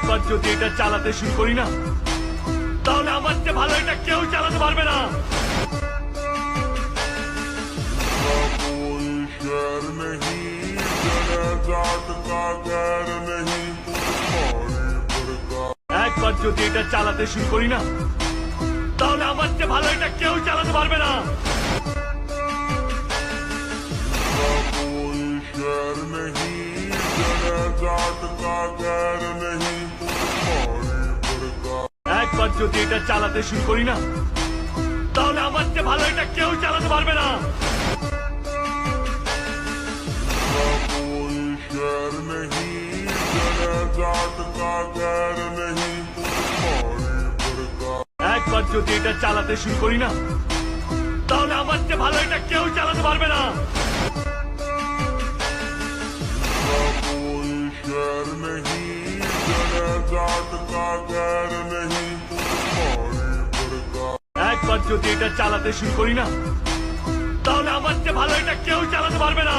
একবার যদি এটা চালাতে শুরু করি না, তাহলে আমার চেয়ে ভালো এটা কেউ চালাতে পারবে না। कोई शहर नहीं जरा जाट का गैर नहीं पौड़े पर का একবার যদি এটা চালাতে শুরু করি না, তাহলে আমার চেয়ে ভালো এটা কেউ চালাতে পারবে না। कोई शहर नहीं जरा जाट का गैर नहीं पौड़े पर का একবার যদি এটা চালাতে শুরু করি না, তাহলে আমার চেয়ে ভালো এটা কেউ চালাতে পারবে না। कोई शहर नहीं जरा जाट का गैर नहीं पौड़े पर का একবার যদি এটা চালাতে শুরু করি না, তাহলে আমার চেয়ে ভালো এটা কেউ চালাতে পারবে না। कोई शहर नहीं जरा जाट का गैर नहीं पौड़े पर का একবার যদি এটা চালাতে শুরু করি না, তাহলে আমার চেয়ে ভালো এটা কেউ চালাতে পারবে না।